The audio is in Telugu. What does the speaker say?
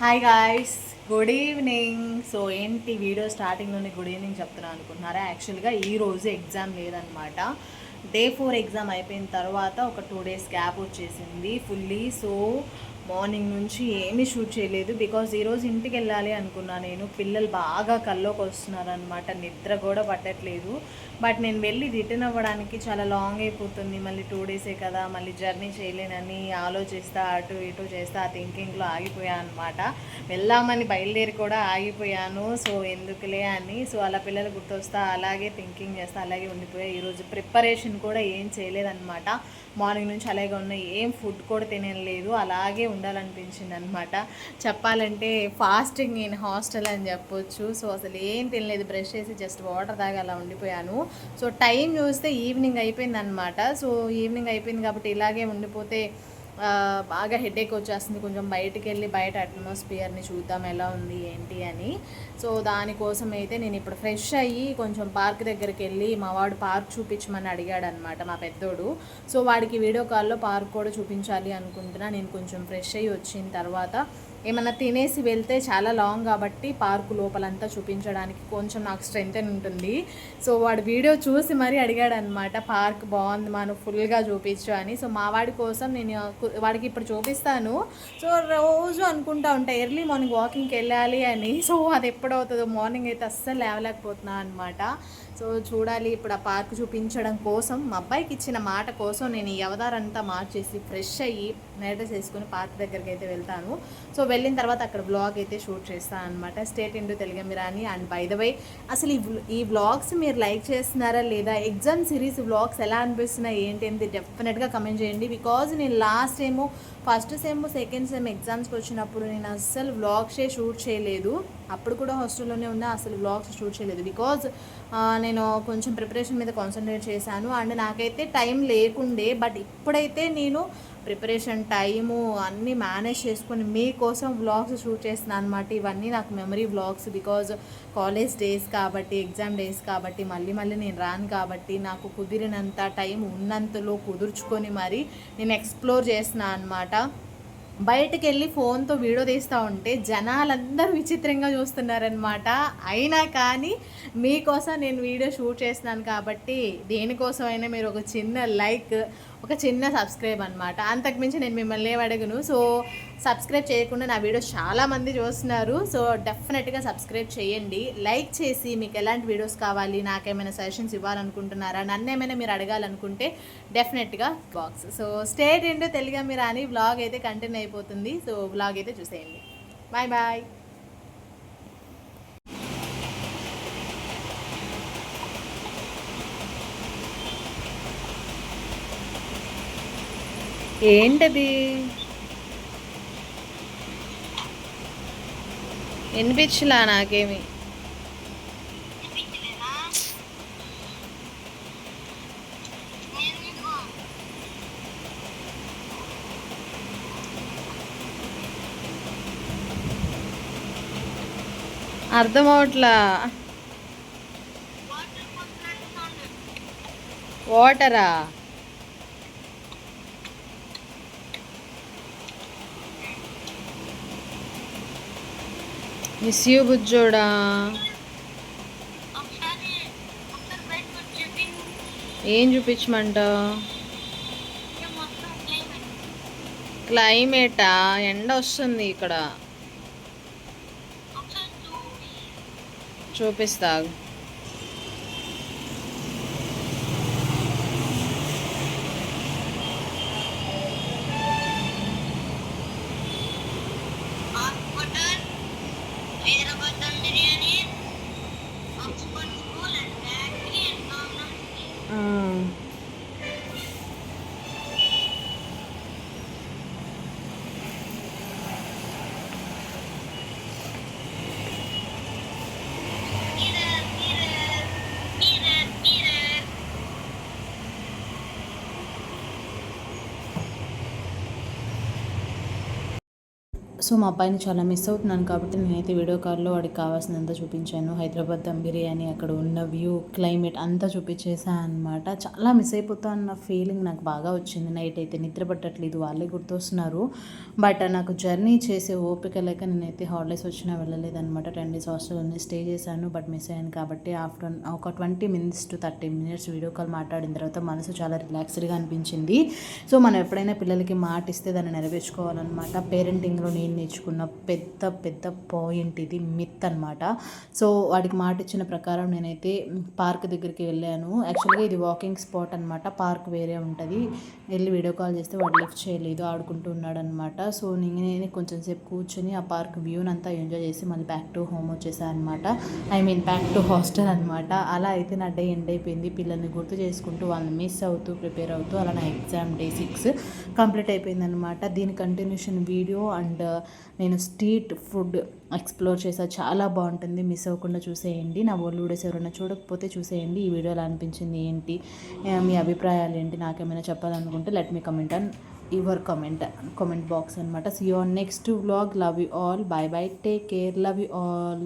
Hi guys, good evening. So ఏంటి వీడియో స్టార్టింగ్లోనే గుడ్ ఈవినింగ్ చెప్తున్నాను అనుకుంటున్నారా? యాక్చువల్గా ఈరోజు ఎగ్జామ్ లేదనమాట. డే 4 ఎగ్జామ్ అయిపోయిన తర్వాత ఒక 2 days గ్యాప్ వచ్చేసింది ఫుల్లీ. సో మార్నింగ్ నుంచి ఏమీ షూట్ చేయలేదు బికాజ్ ఈరోజు ఇంటికి వెళ్ళాలి అనుకున్నా. నేను పిల్లలు బాగా కల్లోకి వస్తున్నారనమాట, నిద్ర కూడా పట్టట్లేదు. బట్ నేను వెళ్ళి రిటర్న్ అవ్వడానికి చాలా లాంగ్ అయిపోతుంది. మళ్ళీ 2 days కదా, మళ్ళీ జర్నీ చేయలేనని ఆలోచిస్తా అటు ఇటు చేస్తా ఆ థింకింగ్లో ఆగిపోయాను అనమాట. వెళ్దామని బయలుదేరి కూడా ఆగిపోయాను. సో ఎందుకులే అని సో అలా పిల్లలు గుర్తొస్తా అలాగే థింకింగ్ చేస్తా అలాగే ఉండిపోయా. ఈరోజు ప్రిపరేషన్ కూడా ఏం చేయలేదన్నమాట. మార్నింగ్ నుంచి అలాగే ఉన్నాయి, ఏం ఫుడ్ కూడా తినలేదు, అలాగే ఉండాలనిపించింది అనమాట. చెప్పాలంటే ఫాస్టింగ్ ఇన్ హాస్టల్ అని చెప్పొచ్చు. సో అసలు ఏం తినలేదు, బ్రష్ చేసి జస్ట్ వాటర్ తాగి అలా ఉండిపోయాను. సో టైం చూస్తే ఈవినింగ్ అయిపోయింది అనమాట. సో ఈవినింగ్ అయిపోయింది కాబట్టి ఇలాగే ఉండిపోతే బాగా హెడేక్ వచ్చేస్తుంది. కొంచెం బయటికి వెళ్ళి బయట అట్మాస్ఫియర్ని చూద్దాం ఎలా ఉంది ఏంటి అని. సో దానికోసం అయితే నేను ఇప్పుడు ఫ్రెష్ అయ్యి కొంచెం పార్క్ దగ్గరికి వెళ్ళి మా వాడు పార్క్ చూపించమని అడిగాడు అనమాట, మా పెద్దోడు. సో వాడికి వీడియో కాల్లో పార్క్ కూడా చూపించాలి అనుకుంటున్నా. నేను కొంచెం ఫ్రెష్ అయ్యి వచ్చిన తర్వాత ఏమన్నా తినేసి వెళ్తే చాలా లాంగ్ కాబట్టి పార్కు లోపలంతా చూపించడానికి కొంచెం నాకు స్ట్రెంత్ అని ఉంటుంది. సో వాడు వీడియో చూసి మరీ అడిగాడు అనమాట, పార్క్ బాగుంది మనం ఫుల్గా చూపించు అని. సో మా వాడి కోసం నేను వాడికి ఇప్పుడు చూపిస్తాను. సో రోజు అనుకుంటా ఉంటా ఎర్లీ మార్నింగ్ వాకింగ్కి వెళ్ళాలి అని. సో అది ఎప్పుడవుతుందో, మార్నింగ్ అయితే అస్సలు లేవలేకపోతున్నా అనమాట. సో చూడాలి. ఇప్పుడు ఆ పార్క్ చూపించడం కోసం మా అబ్బాయికి ఇచ్చిన మాట కోసం నేను ఈ అవతారంతా మార్చేసి ఫ్రెష్ అయ్యి నైట్రెస్ వేసుకుని పార్క్ దగ్గరికి అయితే వెళ్తాను. సో వెళ్ళిన తర్వాత అక్కడ వ్లాగ్ అయితే షూట్ చేస్తాను అనమాట. స్టేట్ ఇంటూ తెలుగమిరాని. అండ్ బై ద వే, అసలు ఈ వ్లాగ్స్ మీరు లైక్ చేస్తున్నారా లేదా, ఎగ్జామ్ సిరీస్ వ్లాగ్స్ ఎలా అనిపిస్తున్నాయి ఏంటి అని డెఫినెట్గా కమెంట్ చేయండి. బికాజ్ నేను లాస్ట్ ఏమో ఫస్ట్ సెమ్ సెకండ్ సెమ్ ఎగ్జామ్స్కి వచ్చినప్పుడు నేను అస్సలు వ్లాగ్సే షూట్ చేయలేదు. అప్పుడు కూడా హాస్టల్లోనే ఉన్నా, అసలు వ్లాగ్స్ షూట్ చేయలేదు. బికాజ్ నేను కొంచెం ప్రిపరేషన్ మీద కాన్సన్ట్రేట్ చేశాను అండ్ నాకైతే టైం లేకుండే. బట్ ఇప్పుడైతే నేను ప్రిపరేషన్ టైము అన్నీ మేనేజ్ చేసుకొని మీకోసం వ్లాగ్స్ షూట్ చేస్తున్నాను అనమాట. ఇవన్నీ నాకు memory vlogs. Because college days కాబట్టి, ఎగ్జామ్ డేస్ కాబట్టి, మళ్ళీ నేను రాను కాబట్టి నాకు కుదిరినంత టైం ఉన్నంతలో కుదుర్చుకొని మరి నేను ఎక్స్ప్లోర్ చేస్తున్నాను అనమాట. బయటకు వెళ్ళి ఫోన్తో వీడియో తీస్తూ ఉంటే జనాలందరూ విచిత్రంగా చూస్తున్నారనమాట. అయినా కానీ మీకోసం నేను వీడియో షూట్ చేస్తున్నాను కాబట్టి దేనికోసమైనా మీరు ఒక చిన్న లైక్, ఒక చిన్న సబ్స్క్రైబ్ అనమాట. అంతకుమించి నేను మిమ్మల్ని ఏం అడగను. సో సబ్స్క్రైబ్ చేయకుండా నా వీడియోస్ చాలామంది చూస్తున్నారు. సో డెఫినెట్గా సబ్స్క్రైబ్ చేయండి. లైక్ చేసి మీకు ఎలాంటి వీడియోస్ కావాలి, నాకేమైనా సజెషన్స్ ఇవ్వాలనుకుంటున్నారా, నన్ను ఏమైనా మీరు అడగాలనుకుంటే డెఫినెట్గా బాక్స్. సో స్టేట్ ఇంటూ తెలుగమిరాని. వ్లాగ్ అయితే కంటిన్యూ అయిపోతుంది. సో వ్లాగ్ అయితే చూసేయండి. Bye bye. ఏంటది వినిపించలా నాకేమి. అర్థం అవట్లా. వాటరా? Miss you బుజ్జోడా. ఏం చూపించమంటావు? క్లైమేటా? ఎండ వస్తుంది ఇక్కడ. చూపిస్తా. సో మా అబ్బాయిని చాలా మిస్ అవుతున్నాను కాబట్టి నేనైతే వీడియో కాల్లో వాడికి కావాల్సినంత చూపించాను. హైదరాబాద్ దమ్ బిర్యానీ, అక్కడ ఉన్న వ్యూ, క్లైమేట్ అంతా చూపించేసాను అనమాట. చాలా మిస్ అయిపోతా అన్న ఫీలింగ్ నాకు బాగా వచ్చింది. నైట్ అయితే నిద్ర పట్టట్లేదు, వాళ్ళే గుర్తొస్తున్నారు. బట్ నాకు జర్నీ చేసే ఓపిక లేక నేనైతే హాలిడేస్ వచ్చినా వెళ్ళలేదన్నమాట. 10 days హాస్టల్లోనే స్టే చేశాను. బట్ మిస్ అయ్యాను కాబట్టి ఆఫ్టర్ ఒక 20 minutes to 30 minutes video call మాట్లాడిన తర్వాత మనసు చాలా రిలాక్స్డ్గా అనిపించింది. సో మనం ఎప్పుడైనా పిల్లలకి మాట ఇస్తే దాన్ని నెరవేర్చుకోవాలన్నమాట. పేరెంటింగ్లో నేను నేర్చుకున్న పెద్ద పెద్ద పాయింట్ ఇది, మిత్ అనమాట. సో వాడికి మాట ఇచ్చిన ప్రకారం నేనైతే పార్క్ దగ్గరికి వెళ్ళాను. యాక్చువల్గా ఇది వాకింగ్ స్పాట్ అనమాట, పార్క్ వేరే ఉంటుంది. వెళ్ళి వీడియో కాల్ చేస్తే వాడు లిఫ్ట్ చేయలేదు, ఆడుకుంటూ ఉన్నాడు అనమాట. సో నేను కొంచెం సేపు కూర్చొని ఆ పార్క్ వ్యూని అంతా ఎంజాయ్ చేసి మళ్ళీ బ్యాక్ టు హోమ్ వచ్చేసాను అనమాట. బ్యాక్ టు హాస్టల్ అనమాట. అలా అయితే నా డే ఎండ్ అయిపోయింది. పిల్లల్ని గుర్తు చేసుకుంటూ వాళ్ళని మిస్ అవుతూ ప్రిపేర్ అవుతూ అలా నా ఎగ్జామ్ డే 6 కంప్లీట్ అయిపోయింది అనమాట. దీని కంటిన్యూషన్ వీడియో అండ్ నేను స్ట్రీట్ ఫుడ్ ఎక్స్ప్లోర్ చేసా, చాలా బాగుంటుంది, మిస్ అవ్వకుండా చూసేయండి. నా ఓల్డ్ వీడియోస్ ఎవరైనా చూడకపోతే చూసేయండి. ఈ వీడియో ఎలా అనిపించింది ఏంటి, మీ అభిప్రాయాలు ఏంటి, నాకేమైనా చెప్పాలనుకుంటే let me comment on your comment box అనమాట. See you on next vlog. Love you all, bye bye, take care, love you all.